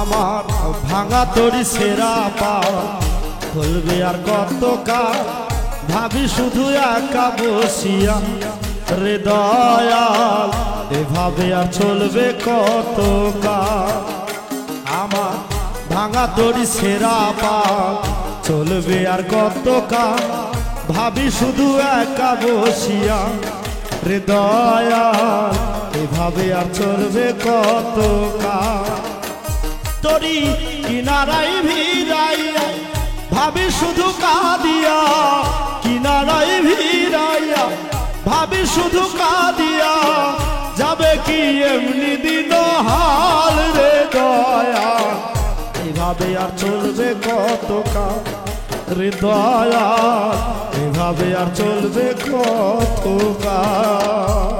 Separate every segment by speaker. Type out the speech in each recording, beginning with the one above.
Speaker 1: আমার ভাঙা তরি সেরা পা খুলবে আর কত কাল, ভাবি শুধু একা বসিয়া রে দয়াল, এভাবে আর চলবে কত কাল। আমার ভাঙা তরি সেরা পা চলবে আর কত কাল, ভাবি শুধু একা বসিয়া রে দয়াল, এভাবে আর চলবে কত কাল। তরি কিনারাই ভিড়াইয়া ভাবি শুধু কাঁদিয়া, কিনারাই ভিড়াইয়া ভাবি শুধু কাঁদিয়া, যাবে কি এমনি দিন হাল রে দয়াল, এভাবে আর চলবে কত কাল রে দয়াল, এভাবে আর চলবে কত কাল।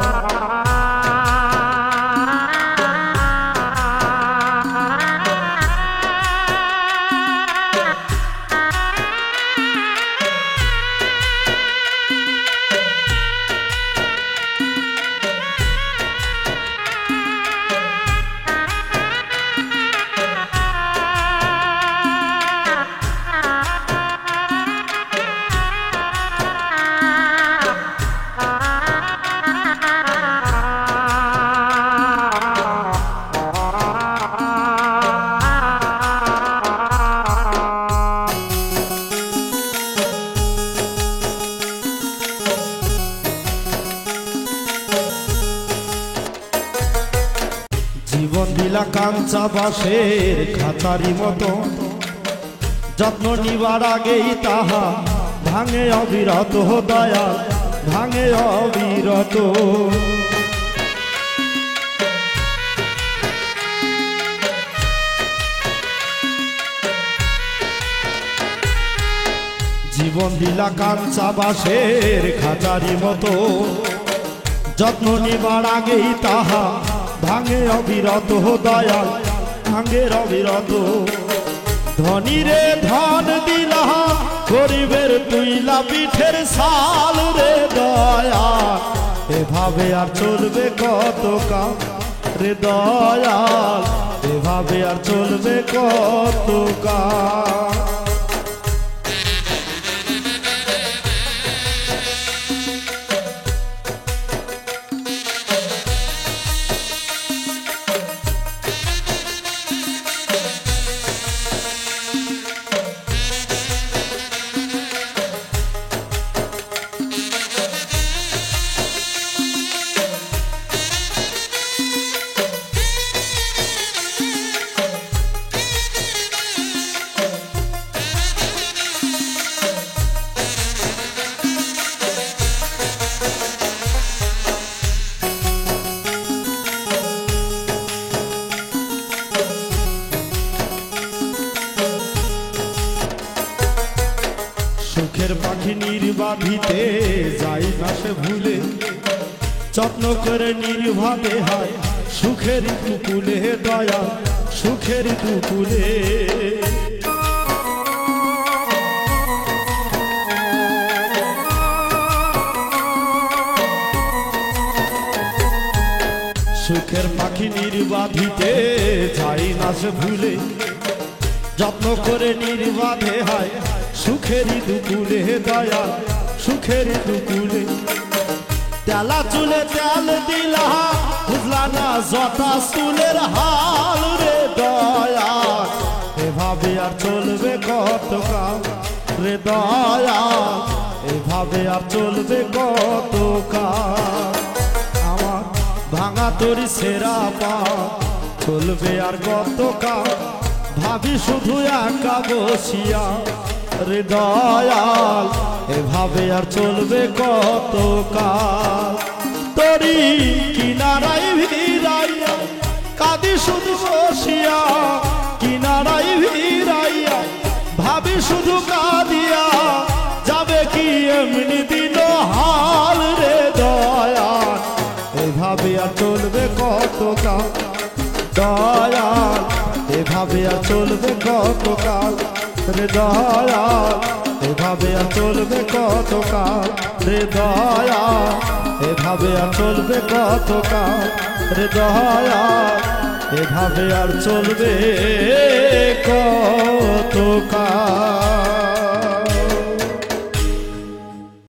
Speaker 1: জীবন দিলা কাঞ্চা বাঁশের খাঁচারি মতো, যত্ন নিবার আগেই তাহা ভাঙে অবিরত দয়াল, ভাঙে অবিরত। জীবন দিলা কাঞ্চা বাঁশের খাঁচারি মতো, যত্ন নিবার আগেই তাহা ভাঙে অবিরত দয়াল, ভাঙে অবিরত। ধনী রে ধন দিলা গরিবের তুইলা পিঠের সাল রে দয়াল, এভাবে আর চলবে কত কাল রে দয়াল, এভাবে আর চলবে কত কাল। সুখের পাখি নির্বাধিতে যাই না সে ভুলে, যত্ন করে নির্ভাবে হয় সুখের দুকুলে দয়া, সুখের দুকুলে। সুখের পাখি নির্বাধিতে যাই না সে ভুলে, যত্ন করে নির্বাধে হয় সুখেরই দুকুলে দয়া, সুখেরই দুকুলে। তেলা চুলে তেল দিলা বুঝলা না যথা চুলের হাল রে দয়া, এভাবে আর চলবে কত কাল রে দয়া, এভাবে আর চলবে কত কাল। আমার ভাঙা তরি সেরা পা চলবে আর কত কাল, ভাবি শুধু একা বসিয়া রে দয়াল, এভাবে আর চলবে কত কাল। তরি দয়াল এভাবে আর চলবে কতকাল রে দয়াল এভাবে আর চলবে কতকাল রে দয়াল এভাবে আর চলবে কতকাল রে দয়াল এভাবে আর চলবে কতকাল।